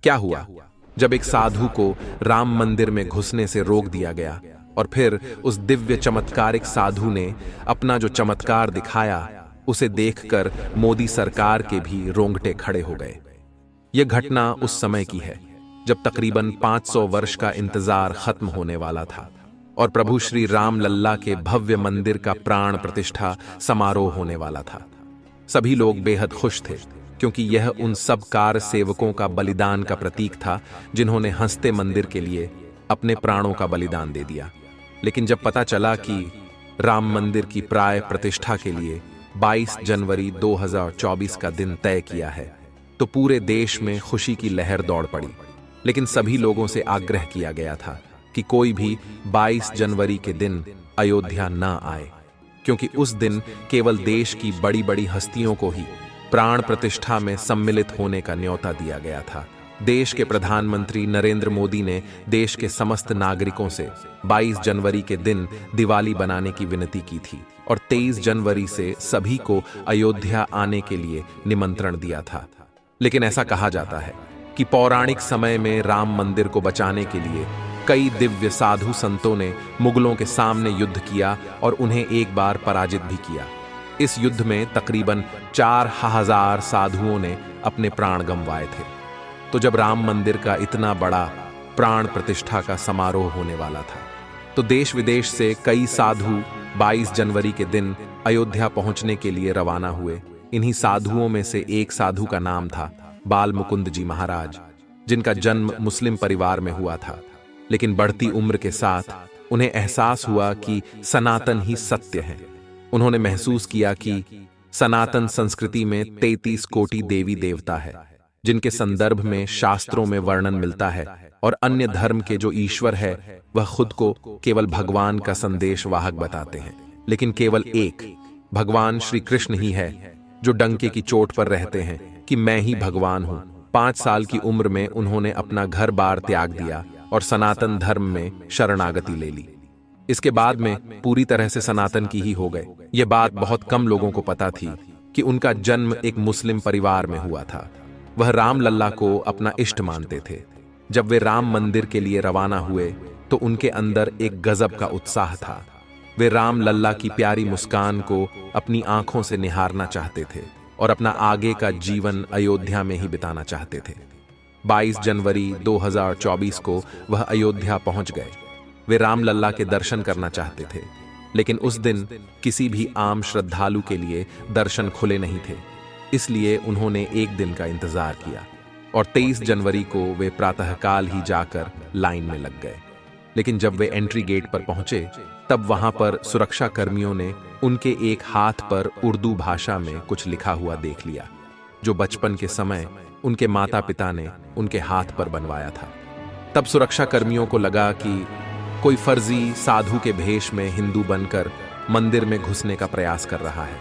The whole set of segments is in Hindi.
क्या हुआ जब एक साधु को राम मंदिर में घुसने से रोक दिया गया और फिर उस दिव्य चमत्कारिक साधु ने अपना जो चमत्कार दिखाया उसे देखकर मोदी सरकार के भी रोंगटे खड़े हो गए। यह घटना उस समय की है जब तकरीबन 500 वर्ष का इंतजार खत्म होने वाला था और प्रभु श्री राम लल्ला के भव्य मंदिर का प्राण प्रतिष्ठा समारोह होने वाला था। सभी लोग बेहद खुश थे क्योंकि यह उन सब कार सेवकों का बलिदान का प्रतीक था जिन्होंने हंसते मंदिर के लिए अपने प्राणों का बलिदान दे दिया। लेकिन जब पता चला कि राम मंदिर की प्राय प्रतिष्ठा के लिए 22 जनवरी 2024 का दिन तय किया है तो पूरे देश में खुशी की लहर दौड़ पड़ी। लेकिन सभी लोगों से आग्रह किया गया था कि कोई भी 22 जनवरी के दिन अयोध्या न आए, क्योंकि उस दिन केवल देश की बड़ी बड़ी हस्तियों को ही प्राण प्रतिष्ठा में सम्मिलित होने का न्योता दिया गया था। देश के प्रधानमंत्री नरेंद्र मोदी ने देश के समस्त नागरिकों से 22 जनवरी के दिन दिवाली बनाने की विनती की थी और 23 जनवरी से सभी को अयोध्या आने के लिए निमंत्रण दिया था। लेकिन ऐसा कहा जाता है कि पौराणिक समय में राम मंदिर को बचाने के लिए कई दिव्य साधु संतों ने मुगलों के सामने युद्ध किया और उन्हें एक बार पराजित भी किया। इस युद्ध में तकरीबन 4000 साधुओं ने अपने प्राण गंवाए थे। तो जब राम मंदिर का इतना बड़ा प्राण प्रतिष्ठा का समारोह होने वाला था तो देश विदेश से कई साधु 22 जनवरी के दिन अयोध्या पहुंचने के लिए रवाना हुए। इन्हीं साधुओं में से एक साधु का नाम था बाल मुकुंद जी महाराज, जिनका जन्म मुस्लिम परिवार में हुआ था। लेकिन बढ़ती उम्र के साथ उन्हें एहसास हुआ कि सनातन ही सत्य है। उन्होंने महसूस किया कि सनातन संस्कृति में 33 कोटि देवी देवता है जिनके संदर्भ में शास्त्रों में वर्णन मिलता है और अन्य धर्म के जो ईश्वर है वह खुद को केवल भगवान का संदेश वाहक बताते हैं। लेकिन केवल एक भगवान श्री कृष्ण ही है जो डंके की चोट पर रहते हैं कि मैं ही भगवान हूं। 5 साल की उम्र में उन्होंने अपना घर बार त्याग दिया और सनातन धर्म में शरणागति ले ली। इसके बाद में पूरी तरह से सनातन की ही हो गए। यह बात बहुत कम लोगों को पता थी कि उनका जन्म एक मुस्लिम परिवार में हुआ था। वह राम लल्ला को अपना इष्ट मानते थे। जब वे राम मंदिर के लिए रवाना हुए तो उनके अंदर एक गजब का उत्साह था। वे राम लल्ला की प्यारी मुस्कान को अपनी आंखों से निहारना चाहते थे और अपना आगे का जीवन अयोध्या में ही बिताना चाहते थे। 22 जनवरी 2024 को वह अयोध्या पहुंच गए। वे राम लल्ला के दर्शन करना चाहते थे, लेकिन उस दिन किसी भी आम श्रद्धालु के लिए दर्शन खुले नहीं थे। इसलिए उन्होंने एक दिन का इंतजार किया और 23 जनवरी को वे प्रातःकाल ही जाकर लाइन में लग गए। लेकिन जब वे एंट्री गेट पर पहुंचे तब वहां पर सुरक्षा कर्मियों ने उनके एक हाथ पर उर्दू भाषा में कुछ लिखा हुआ देख लिया, जो बचपन के समय उनके माता पिता ने उनके हाथ पर बनवाया था। तब सुरक्षा कर्मियों को लगा कि कोई फर्जी साधु के भेष में हिंदू बनकर मंदिर में घुसने का प्रयास कर रहा है।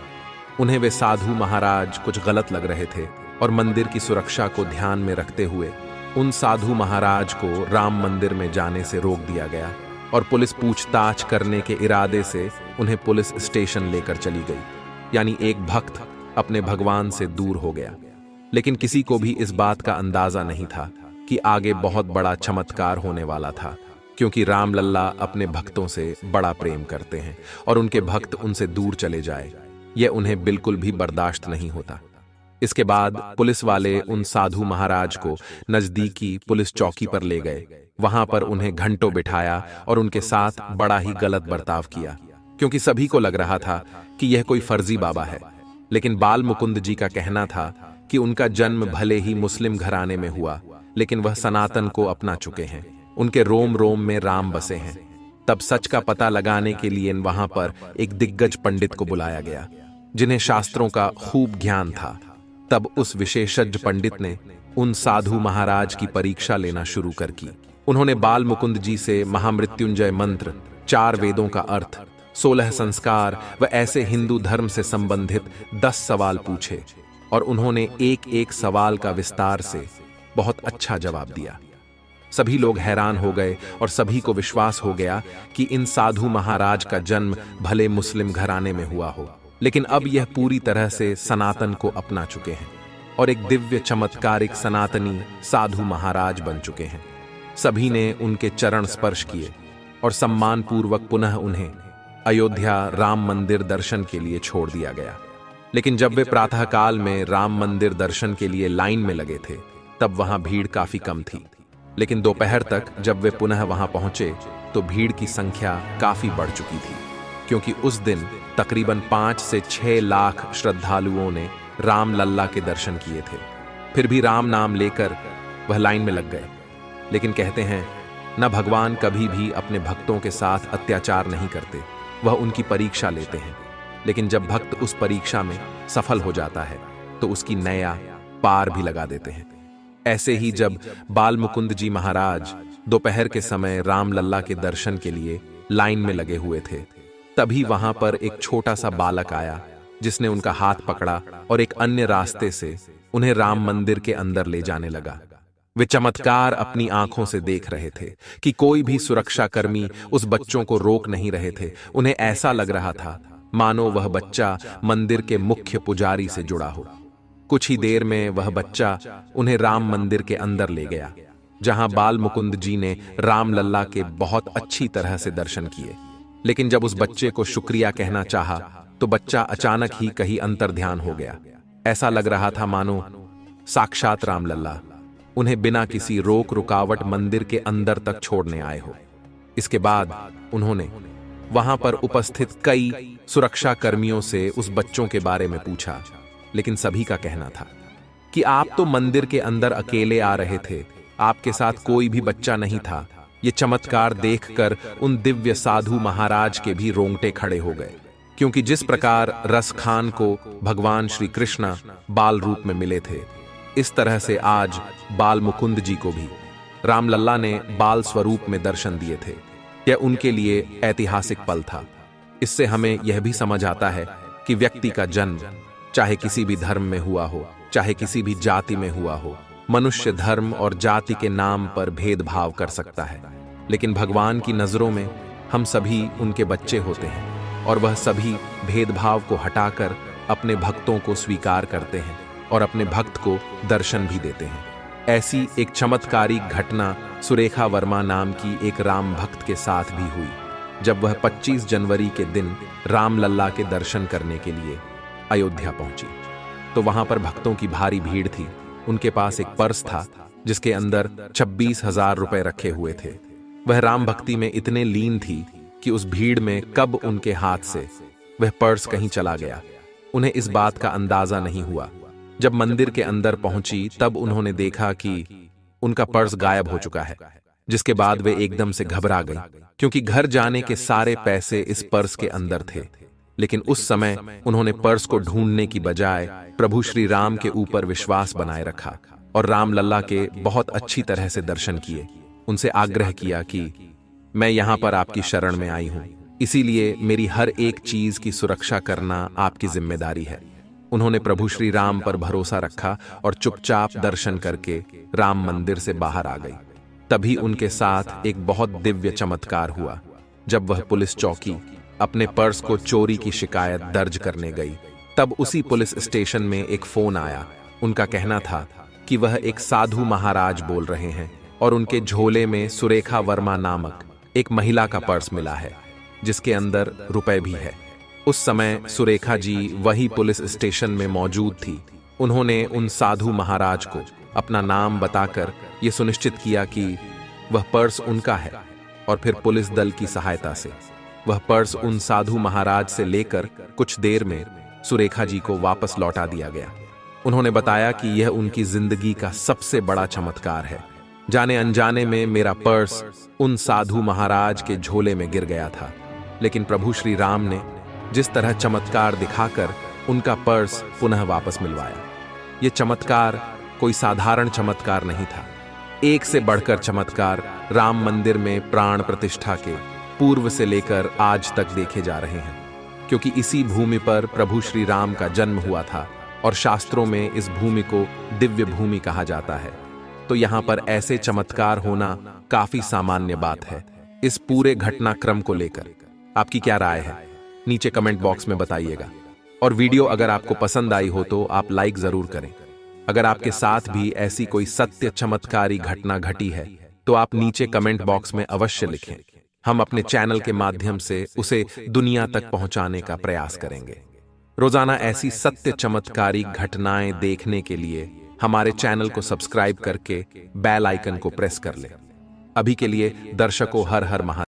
उन्हें वे साधु महाराज कुछ गलत लग रहे थे और मंदिर की सुरक्षा को ध्यान में रखते हुए उन साधु महाराज को राम मंदिर में जाने से रोक दिया गया और पुलिस पूछताछ करने के इरादे से उन्हें पुलिस स्टेशन लेकर चली गई। यानी एक भक्त अपने भगवान से दूर हो गया। लेकिन किसी को भी इस बात का अंदाजा नहीं था कि आगे बहुत बड़ा चमत्कार होने वाला था, क्योंकि राम लल्ला अपने भक्तों से बड़ा प्रेम करते हैं और उनके भक्त उनसे दूर चले जाए यह उन्हें बिल्कुल भी बर्दाश्त नहीं होता। इसके बाद पुलिस वाले उन साधु महाराज को नजदीकी पुलिस चौकी पर ले गए। वहां पर उन्हें घंटों बिठाया और उनके साथ बड़ा ही गलत बर्ताव किया, क्योंकि सभी को लग रहा था कि यह कोई फर्जी बाबा है। लेकिन बाल मुकुंद जी का कहना था कि उनका जन्म भले ही मुस्लिम घराने में हुआ, लेकिन वह सनातन को अपना चुके हैं। उनके रोम रोम में राम बसे हैं। तब सच का पता लगाने के लिए वहां पर एक दिग्गज पंडित को बुलाया गया, जिन्हें शास्त्रों का खूब ज्ञान था। तब उस विशेषज्ञ पंडित ने उन साधु महाराज की परीक्षा लेना शुरू कर की। उन्होंने बाल मुकुंद जी से महामृत्युंजय मंत्र, 4 वेदों का अर्थ, 16 संस्कार व ऐसे हिंदू धर्म से संबंधित 10 सवाल पूछे और उन्होंने एक एक सवाल का विस्तार से बहुत अच्छा जवाब दिया। सभी लोग हैरान हो गए और सभी को विश्वास हो गया कि इन साधु महाराज का जन्म भले मुस्लिम घराने में हुआ हो, लेकिन अब यह पूरी तरह से सनातन को अपना चुके हैं। और एक दिव्य चमत्कारिक सनातनी साधु महाराज बन चुके हैं। सभी ने उनके चरण स्पर्श किए और सम्मान पूर्वक पुनः उन्हें अयोध्या राम मंदिर दर्शन के लिए छोड़ दिया गया। लेकिन जब वे प्रातःकाल में राम मंदिर दर्शन के लिए लाइन में लगे थे, तब वहां भीड़ काफी कम थी। लेकिन दोपहर तक जब वे पुनः वहां पहुंचे तो भीड़ की संख्या काफी बढ़ चुकी थी, क्योंकि उस दिन तकरीबन 5 से 6 लाख श्रद्धालुओं ने राम लल्ला के दर्शन किए थे। फिर भी राम नाम लेकर वह लाइन में लग गए। लेकिन कहते हैं, न भगवान कभी भी अपने भक्तों के साथ अत्याचार नहीं करते, वह उनकी परीक्षा लेते हैं। लेकिन जब भक्त उस परीक्षा में सफल हो जाता है तो उसकी नया पार भी लगा देते हैं। ऐसे ही जब बाल मुकुंद जी महाराज दोपहर के समय राम लल्ला के दर्शन के लिए लाइन में लगे हुए थे, तभी वहां पर एक छोटा सा बालक आया जिसने उनका हाथ पकड़ा और एक अन्य रास्ते से उन्हें राम मंदिर के अंदर ले जाने लगा। वे चमत्कार अपनी आंखों से देख रहे थे कि कोई भी सुरक्षाकर्मी उस बच्चों को रोक नहीं रहे थे। उन्हें ऐसा लग रहा था मानो वह बच्चा मंदिर के मुख्य पुजारी से जुड़ा हो। कुछ ही देर में वह बच्चा उन्हें राम मंदिर के अंदर ले गया, जहां बाल मुकुंद जी ने राम लल्ला के बहुत अच्छी तरह से दर्शन किए। लेकिन जब उस बच्चे को शुक्रिया कहना चाहा तो बच्चा अचानक ही कहीं अंतर्ध्यान हो गया। ऐसा लग रहा था मानो साक्षात राम लल्ला उन्हें बिना किसी रोक रुकावट मंदिर के अंदर तक छोड़ने आए हो। इसके बाद उन्होंने वहां पर उपस्थित कई सुरक्षा कर्मियों से उस बच्चों के बारे में पूछा, लेकिन सभी का कहना था कि आप तो मंदिर के अंदर अकेले आ रहे थे, आपके साथ कोई भी बच्चा नहीं था। ये चमत्कार देखकर उन दिव्य साधु महाराज के भी रोंगटे खड़े हो गए, क्योंकि जिस प्रकार रस खान को भगवान श्री कृष्ण बाल रूप में मिले थे, इस तरह से आज बाल मुकुंद जी को भी राम लल्ला ने बाल स्वरूप में दर्शन दिए थे। यह उनके लिए ऐतिहासिक पल था। इससे हमें यह भी समझ आता है कि व्यक्ति का जन्म चाहे किसी भी धर्म में हुआ हो, चाहे किसी भी जाति में हुआ हो, मनुष्य धर्म और जाति के नाम पर भेदभाव कर सकता है, लेकिन भगवान की नजरों में हम सभी उनके बच्चे होते हैं और वह सभी भेदभाव को हटाकर अपने भक्तों को स्वीकार करते हैं और अपने भक्त को दर्शन भी देते हैं। ऐसी एक चमत्कारी घटना सुरेखा वर्मा नाम की एक राम भक्त के साथ भी हुई। जब वह 25 जनवरी के दिन राम लल्ला के दर्शन करने के लिए अयोध्या पहुंची तो वहां पर भक्तों की भारी भीड़ थी। उनके पास एक पर्स था जिसके अंदर 26,000 रुपए रखे हुए थे। वह राम भक्ति में इतने लीन थी कि उस भीड़ में कब उनके हाथ से वह पर्स कहीं चला गया, उन्हें इस बात का अंदाजा नहीं हुआ। जब मंदिर के अंदर पहुंची तब उन्होंने देखा कि उनका पर्स गायब हो चुका है, जिसके बाद वे एकदम से घबरा गई, क्योंकि घर जाने के सारे पैसे इस पर्स के अंदर थे। लेकिन उस समय उन्होंने पर्स को ढूंढने की बजाय प्रभु श्री राम के ऊपर विश्वास बनाए रखा और राम लल्ला के बहुत अच्छी तरह से दर्शन किए। उनसे आग्रह किया कि मैं यहाँ पर आपकी शरण में आई हूँ, इसीलिए मेरी हर एक चीज की सुरक्षा करना आपकी जिम्मेदारी है। उन्होंने प्रभु श्री राम पर भरोसा रखा और चुपचाप दर्शन करके राम मंदिर से बाहर आ गई। तभी उनके साथ एक बहुत दिव्य चमत्कार हुआ। जब वह पुलिस चौकी अपने पर्स को चोरी की शिकायत दर्ज करने गई, तब उसी पुलिस स्टेशन में एक फोन आया। उनका कहना था कि वह एक साधु महाराज बोल रहे हैं और उनके झोले में सुरेखा वर्मा नामक एक महिला का पर्स मिला है, जिसके अंदर रुपए भी है। उस समय सुरेखा जी वही पुलिस स्टेशन में मौजूद थी। उन्होंने उन साधु महाराज को अपना नाम बताकर यह सुनिश्चित किया कि वह पर्स उनका है और फिर पुलिस दल की सहायता से वह पर्स उन साधु महाराज से लेकर कुछ देर में सुरेखा जी को वापस लौटा दिया गया। उन्होंने बताया कि यह उनकी जिंदगी का सबसे बड़ा चमत्कार है। जाने अनजाने में मेरा पर्स उन साधु महाराज के झोले में गिर गया था, लेकिन प्रभु श्री राम ने जिस तरह चमत्कार दिखाकर उनका पर्स पुनः वापस मिलवाया। यह चमत्कार कोई साधारण चमत्कार नहीं था। एक से बढ़कर चमत्कार राम मंदिर में प्राण प्रतिष्ठा के पूर्व से लेकर आज तक देखे जा रहे हैं, क्योंकि इसी भूमि पर प्रभु श्री राम का जन्म हुआ था और शास्त्रों में इस भूमि को दिव्य भूमि कहा जाता है। तो यहाँ पर ऐसे चमत्कार होना काफी सामान्य बात है। इस पूरे घटनाक्रम को लेकर आपकी क्या राय है, नीचे कमेंट बॉक्स में बताइएगा। और वीडियो अगर आपको पसंद आई हो तो आप लाइक जरूर करें। अगर आपके साथ भी ऐसी कोई सत्य चमत्कारी घटना घटी है तो आप नीचे कमेंट बॉक्स में अवश्य लिखें। हम अपने चैनल के माध्यम से उसे दुनिया तक पहुंचाने का प्रयास करेंगे। रोजाना ऐसी सत्य चमत्कारी घटनाएं देखने के लिए हमारे चैनल को सब्सक्राइब करके बेल आइकन को प्रेस कर लें। अभी के लिए दर्शकों, हर हर महादेव।